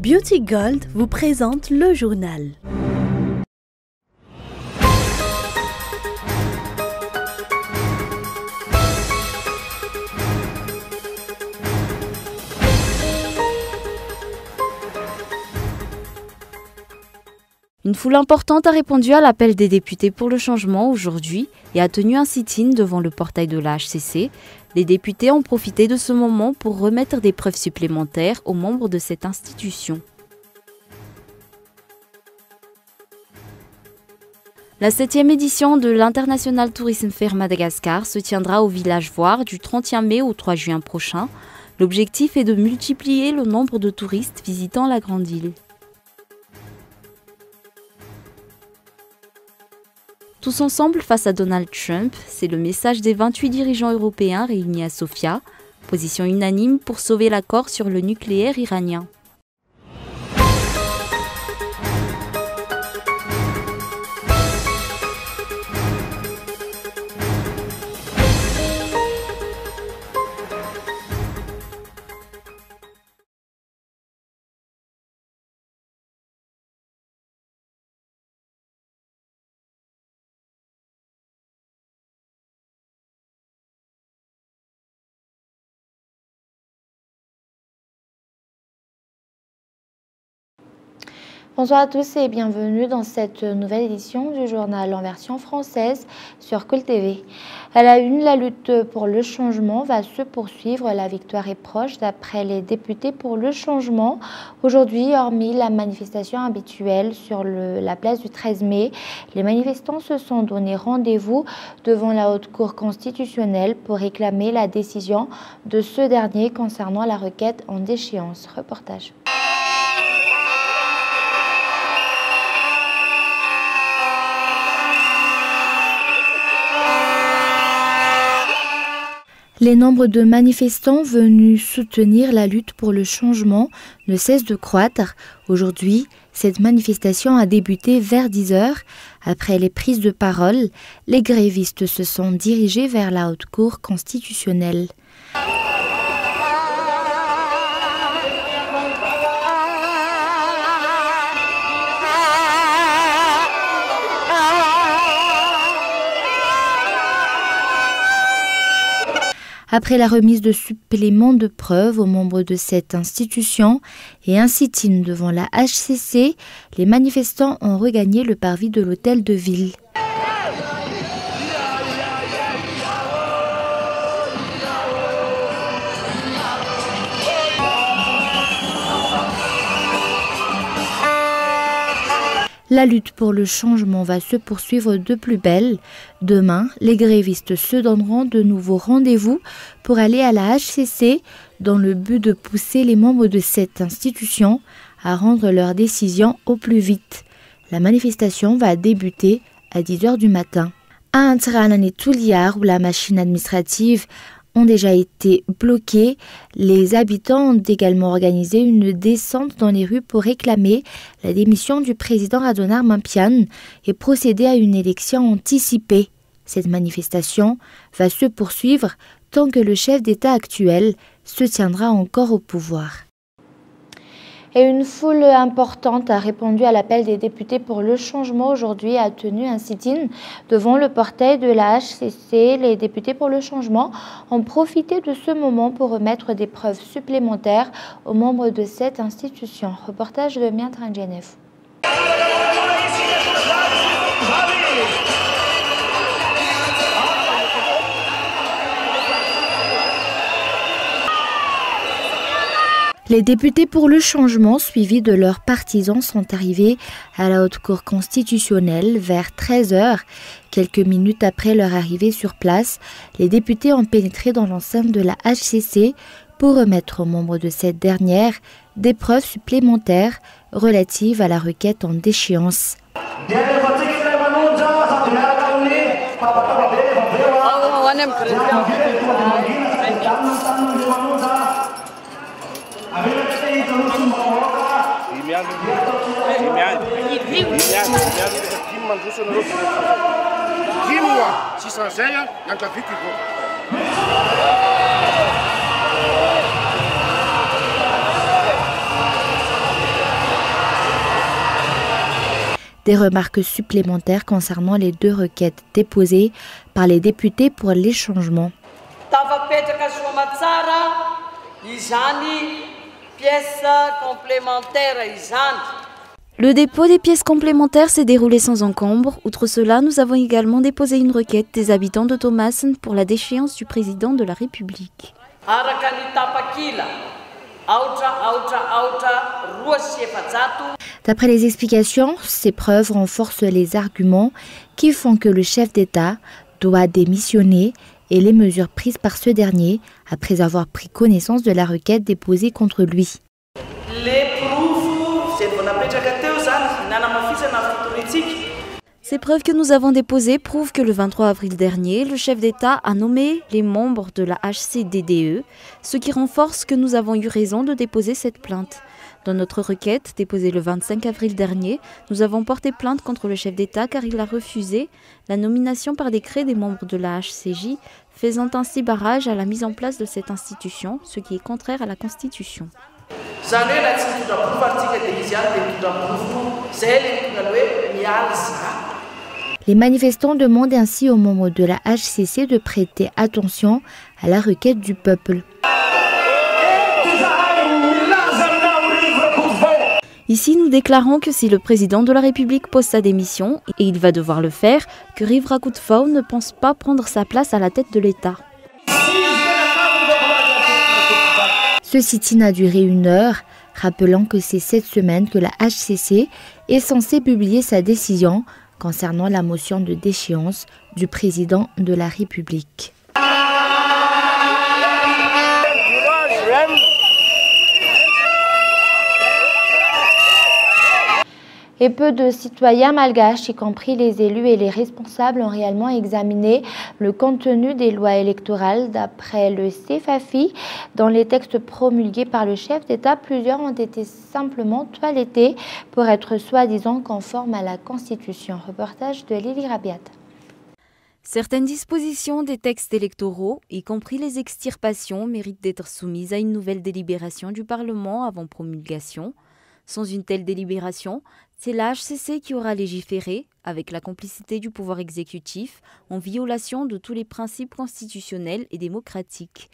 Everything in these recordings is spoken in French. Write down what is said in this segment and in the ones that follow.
Beauty Gold vous présente le journal. Une foule importante a répondu à l'appel des députés pour le changement aujourd'hui et a tenu un sit-in devant le portail de la HCC. Les députés ont profité de ce moment pour remettre des preuves supplémentaires aux membres de cette institution. La 7e édition de l'International Tourism Fair Madagascar se tiendra au village Voir du 31 mai au 3 juin prochain. L'objectif est de multiplier le nombre de touristes visitant la grande île. Tous ensemble face à Donald Trump, c'est le message des 28 dirigeants européens réunis à Sofia. Position unanime pour sauver l'accord sur le nucléaire iranien. Bonsoir à tous et bienvenue dans cette nouvelle édition du journal en version française sur Cool TV. À la une, la lutte pour le changement va se poursuivre. La victoire est proche d'après les députés pour le changement. Aujourd'hui, hormis la manifestation habituelle sur la place du 13 mai, les manifestants se sont donné rendez-vous devant la Haute Cour constitutionnelle pour réclamer la décision de ce dernier concernant la requête en déchéance. Reportage. Les nombres de manifestants venus soutenir la lutte pour le changement ne cessent de croître. Aujourd'hui, cette manifestation a débuté vers 10 h. Après les prises de parole, les grévistes se sont dirigés vers la Haute Cour constitutionnelle. Après la remise de suppléments de preuves aux membres de cette institution et un sit-in devant la HCC, les manifestants ont regagné le parvis de l'hôtel de ville. La lutte pour le changement va se poursuivre de plus belle. Demain, les grévistes se donneront de nouveaux rendez-vous pour aller à la HCC dans le but de pousser les membres de cette institution à rendre leur décision au plus vite. La manifestation va débuter à 10 h du matin. À Antranan et Touliar, où la machine administrative ont déjà été bloqués. Les habitants ont également organisé une descente dans les rues pour réclamer la démission du président Radona Mampian et procéder à une élection anticipée. Cette manifestation va se poursuivre tant que le chef d'État actuel se tiendra encore au pouvoir. Et une foule importante a répondu à l'appel des députés pour le changement aujourd'hui et a tenu un sit-in devant le portail de la HCC. Les députés pour le changement ont profité de ce moment pour remettre des preuves supplémentaires aux membres de cette institution. Reportage de Mian Trangenef. Les députés pour le changement, suivis de leurs partisans, sont arrivés à la Haute Cour constitutionnelle vers 13 h. Quelques minutes après leur arrivée sur place, les députés ont pénétré dans l'enceinte de la HCC pour remettre aux membres de cette dernière des preuves supplémentaires relatives à la requête en déchéance. Des remarques supplémentaires concernant les 2 requêtes déposées par les députés pour les changements. Le dépôt des pièces complémentaires s'est déroulé sans encombre. Outre cela, nous avons également déposé une requête des habitants de Thomassen pour la déchéance du président de la République. D'après les explications, ces preuves renforcent les arguments qui font que le chef d'État doit démissionner et les mesures prises par ce dernier après avoir pris connaissance de la requête déposée contre lui. Ces preuves que nous avons déposées prouvent que le 23 avril dernier, le chef d'État a nommé les membres de la HCDDE, ce qui renforce que nous avons eu raison de déposer cette plainte. Dans notre requête, déposée le 25 avril dernier, nous avons porté plainte contre le chef d'État car il a refusé la nomination par décret des membres de la HCJ, faisant ainsi barrage à la mise en place de cette institution, ce qui est contraire à la Constitution. Les manifestants demandent ainsi aux membres de la HCC de prêter attention à la requête du peuple. Ici, nous déclarons que si le président de la République pose sa démission, et il va devoir le faire, que Rivra Koutfao ne pense pas prendre sa place à la tête de l'État. Ce sit-in a duré 1 heure, rappelant que c'est cette semaine que la HCC est censée publier sa décision concernant la motion de déchéance du président de la République. Et peu de citoyens malgaches, y compris les élus et les responsables, ont réellement examiné le contenu des lois électorales. D'après le CFAFI, dans les textes promulgués par le chef d'État, plusieurs ont été simplement toilettés pour être soi-disant conformes à la Constitution. Reportage de Lily Rabiat. Certaines dispositions des textes électoraux, y compris les extirpations, méritent d'être soumises à une nouvelle délibération du Parlement avant promulgation. Sans une telle délibération, c'est la HCC qui aura légiféré, avec la complicité du pouvoir exécutif, en violation de tous les principes constitutionnels et démocratiques.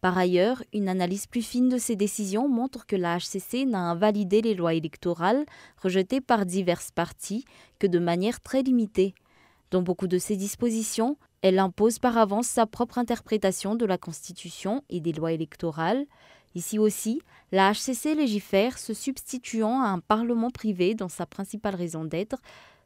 Par ailleurs, une analyse plus fine de ces décisions montre que la HCC n'a invalidé les lois électorales rejetées par diverses parties que de manière très limitée. Dans beaucoup de ces dispositions, elle impose par avance sa propre interprétation de la Constitution et des lois électorales. Ici aussi, la HCC légifère se substituant à un parlement privé dans sa principale raison d'être,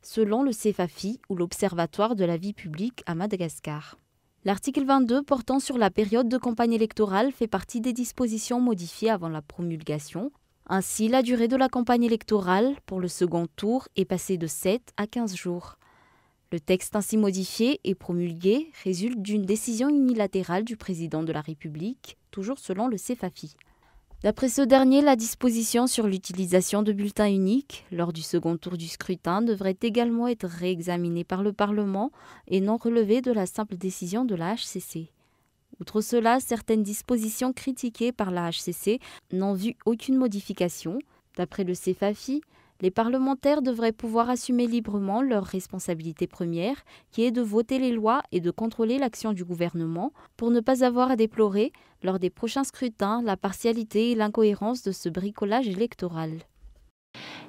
selon le CFAFI ou l'Observatoire de la vie publique à Madagascar. L'article 22 portant sur la période de campagne électorale fait partie des dispositions modifiées avant la promulgation. Ainsi, la durée de la campagne électorale pour le second tour est passée de 7 à 15 jours. Le texte ainsi modifié et promulgué résulte d'une décision unilatérale du président de la République, toujours selon le CFAFI. D'après ce dernier, la disposition sur l'utilisation de bulletins uniques lors du second tour du scrutin devrait également être réexaminée par le Parlement et non relevée de la simple décision de la HCC. Outre cela, certaines dispositions critiquées par la HCC n'ont vu aucune modification. D'après le CFAFI, les parlementaires devraient pouvoir assumer librement leur responsabilité première, qui est de voter les lois et de contrôler l'action du gouvernement, pour ne pas avoir à déplorer, lors des prochains scrutins, la partialité et l'incohérence de ce bricolage électoral.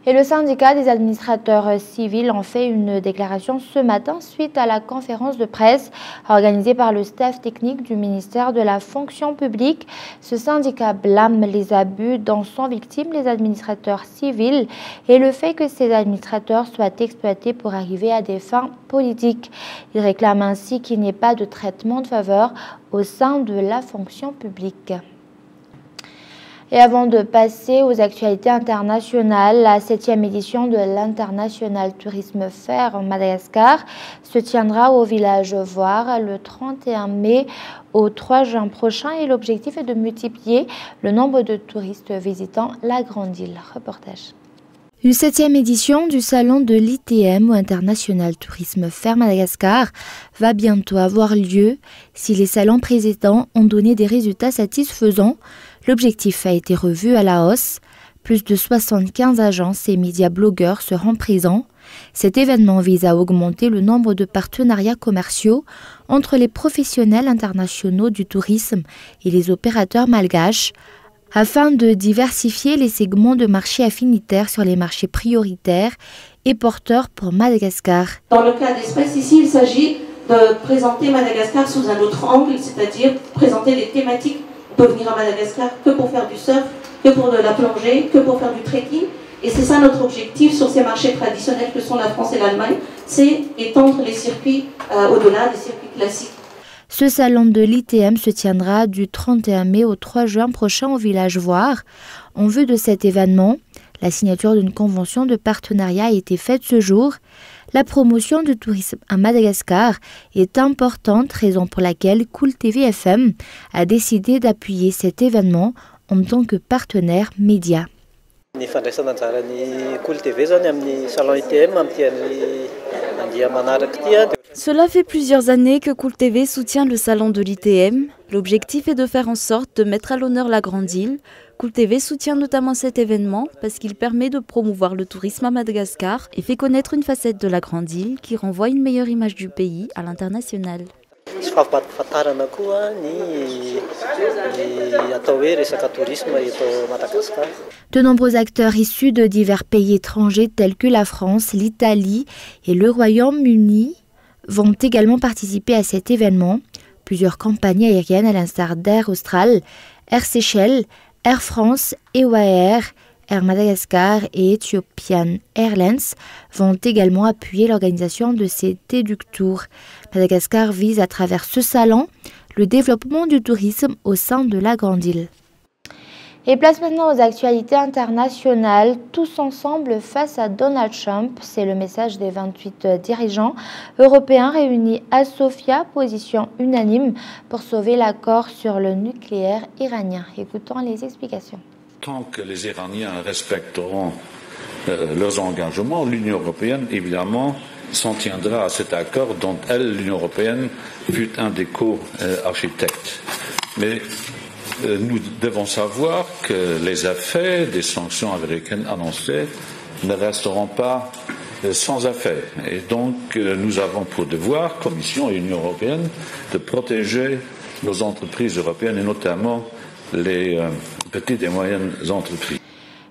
Et le syndicat des administrateurs civils en fait une déclaration ce matin suite à la conférence de presse organisée par le staff technique du ministère de la fonction publique. Ce syndicat blâme les abus dont sont victimes les administrateurs civils et le fait que ces administrateurs soient exploités pour arriver à des fins politiques. Il réclame ainsi qu'il n'y ait pas de traitement de faveur au sein de la fonction publique. Et avant de passer aux actualités internationales, la 7e édition de l'International Tourisme Fair en Madagascar se tiendra au village Voir le 31 mai au 3 juin prochain et l'objectif est de multiplier le nombre de touristes visitant la grande île. Reportage. Une 7e édition du salon de l'ITM ou International Tourisme Fair Madagascar va bientôt avoir lieu. Si les salons précédents ont donné des résultats satisfaisants, l'objectif a été revu à la hausse. Plus de 75 agences et médias blogueurs seront présents. Cet événement vise à augmenter le nombre de partenariats commerciaux entre les professionnels internationaux du tourisme et les opérateurs malgaches, afin de diversifier les segments de marché affinitaires sur les marchés prioritaires et porteurs pour Madagascar. Dans le cas d'Espèce, ici, il s'agit de présenter Madagascar sous un autre angle, c'est-à-dire présenter des thématiques. On peut venir à Madagascar que pour faire du surf, que pour de la plongée, que pour faire du trekking. Et c'est ça notre objectif sur ces marchés traditionnels que sont la France et l'Allemagne, c'est étendre les circuits au-delà des circuits classiques. Ce salon de l'ITM se tiendra du 31 mai au 3 juin prochain au village Voir. En vue de cet événement, la signature d'une convention de partenariat a été faite ce jour. La promotion du tourisme à Madagascar est importante, raison pour laquelle Cool TV FM a décidé d'appuyer cet événement en tant que partenaire média. Cela fait plusieurs années que Cool TV soutient le salon de l'ITM. L'objectif est de faire en sorte de mettre à l'honneur la Grande Île. Cool TV soutient notamment cet événement parce qu'il permet de promouvoir le tourisme à Madagascar et fait connaître une facette de la Grande Île qui renvoie une meilleure image du pays à l'international. De nombreux acteurs issus de divers pays étrangers tels que la France, l'Italie et le Royaume-Uni vont également participer à cet événement. Plusieurs compagnies aériennes à l'instar d'Air Austral, Air Seychelles, Air France, EWA Air, Air Madagascar et Ethiopian Airlines vont également appuyer l'organisation de ces TEDx Tours. Madagascar vise à travers ce salon le développement du tourisme au sein de la Grande Île. Et place maintenant aux actualités internationales. Tous ensemble face à Donald Trump, c'est le message des 28 dirigeants européens réunis à Sofia, position unanime pour sauver l'accord sur le nucléaire iranien. Écoutons les explications. Tant que les Iraniens respecteront leurs engagements, l'Union européenne, évidemment, s'en tiendra à cet accord dont l'Union européenne, fut un des co-architectes. Mais nous devons savoir que les effets des sanctions américaines annoncées ne resteront pas sans effet. Et donc, nous avons pour devoir, Commission et Union européenne, de protéger nos entreprises européennes et notamment les petites et moyennes entreprises.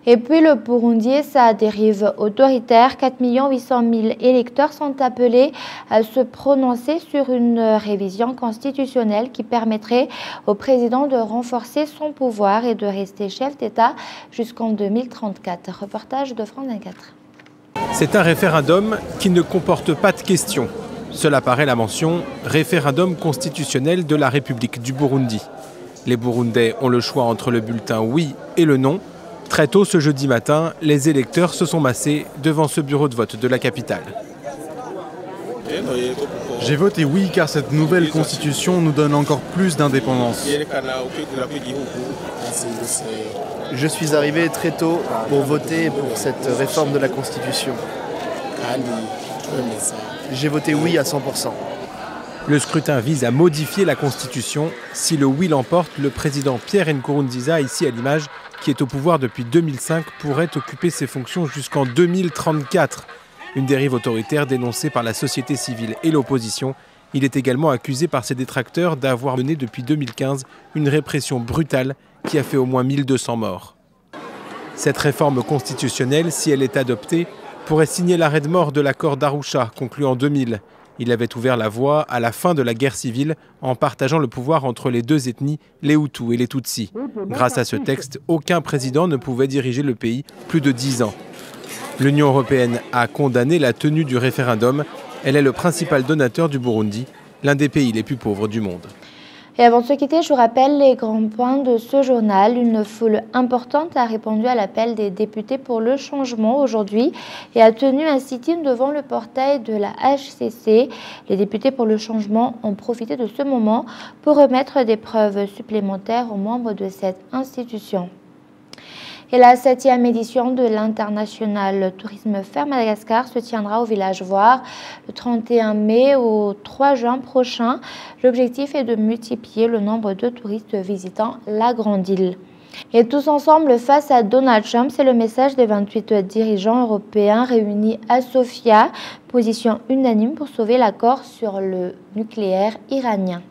Et puis le Burundi et sa dérive autoritaire, 4 800 000 électeurs sont appelés à se prononcer sur une révision constitutionnelle qui permettrait au président de renforcer son pouvoir et de rester chef d'État jusqu'en 2034. Reportage de France 24. C'est un référendum qui ne comporte pas de questions. Seule apparaît la mention « référendum constitutionnel de la République du Burundi ». Les Burundais ont le choix entre le bulletin oui et le non. Très tôt ce jeudi matin, les électeurs se sont massés devant ce bureau de vote de la capitale. J'ai voté oui car cette nouvelle constitution nous donne encore plus d'indépendance. Je suis arrivé très tôt pour voter pour cette réforme de la constitution. J'ai voté oui à 100%. Le scrutin vise à modifier la Constitution. Si le oui l'emporte, le président Pierre Nkurunziza, ici à l'image, qui est au pouvoir depuis 2005, pourrait occuper ses fonctions jusqu'en 2034. Une dérive autoritaire dénoncée par la société civile et l'opposition. Il est également accusé par ses détracteurs d'avoir mené depuis 2015 une répression brutale qui a fait au moins 1200 morts. Cette réforme constitutionnelle, si elle est adoptée, pourrait signer l'arrêt de mort de l'accord d'Arusha, conclu en 2000. Il avait ouvert la voie à la fin de la guerre civile en partageant le pouvoir entre les deux ethnies, les Hutus et les Tutsis. Grâce à ce texte, aucun président ne pouvait diriger le pays plus de 10 ans. L'Union européenne a condamné la tenue du référendum. Elle est le principal donateur du Burundi, l'un des pays les plus pauvres du monde. Et avant de se quitter, je vous rappelle les grands points de ce journal. Une foule importante a répondu à l'appel des députés pour le changement aujourd'hui et a tenu un sit-in devant le portail de la HCC. Les députés pour le changement ont profité de ce moment pour remettre des preuves supplémentaires aux membres de cette institution. Et la 7e édition de l'International Tourisme Fair Madagascar se tiendra au village Voir le 31 mai au 3 juin prochain. L'objectif est de multiplier le nombre de touristes visitant la Grande Île. Et tous ensemble face à Donald Trump, c'est le message des 28 dirigeants européens réunis à Sofia. Position unanime pour sauver l'accord sur le nucléaire iranien.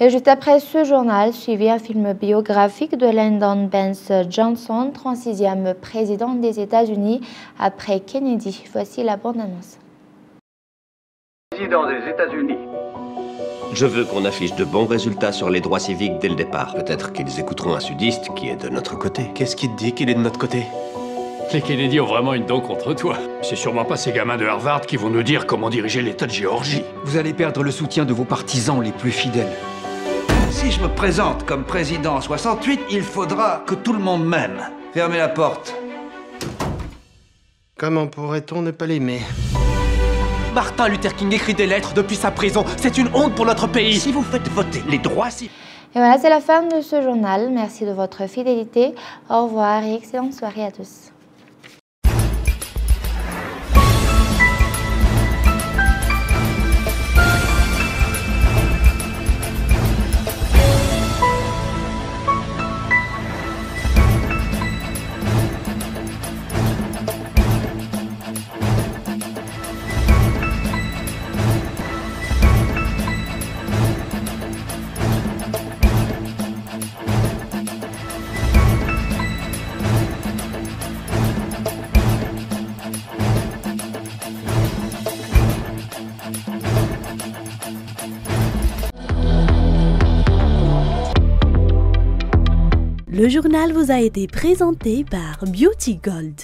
Et juste après ce journal, suivi un film biographique de Lyndon B. Johnson, 36e président des États-Unis après Kennedy. Voici la bande-annonce. Président des États-Unis. Je veux qu'on affiche de bons résultats sur les droits civiques dès le départ. Peut-être qu'ils écouteront un sudiste qui est de notre côté. Qu'est-ce qui te dit qu'il est de notre côté? Les Kennedy ont vraiment une dent contre toi. C'est sûrement pas ces gamins de Harvard qui vont nous dire comment diriger l'État de Géorgie. Vous allez perdre le soutien de vos partisans les plus fidèles. Si je me présente comme président en 68, il faudra que tout le monde m'aime. Fermez la porte. Comment pourrait-on ne pas l'aimer? Martin Luther King écrit des lettres depuis sa prison. C'est une honte pour notre pays. Si vous faites voter les droits civiques... Et voilà, c'est la fin de ce journal. Merci de votre fidélité. Au revoir et excellente soirée à tous. Le journal vous a été présenté par Beauty Gold.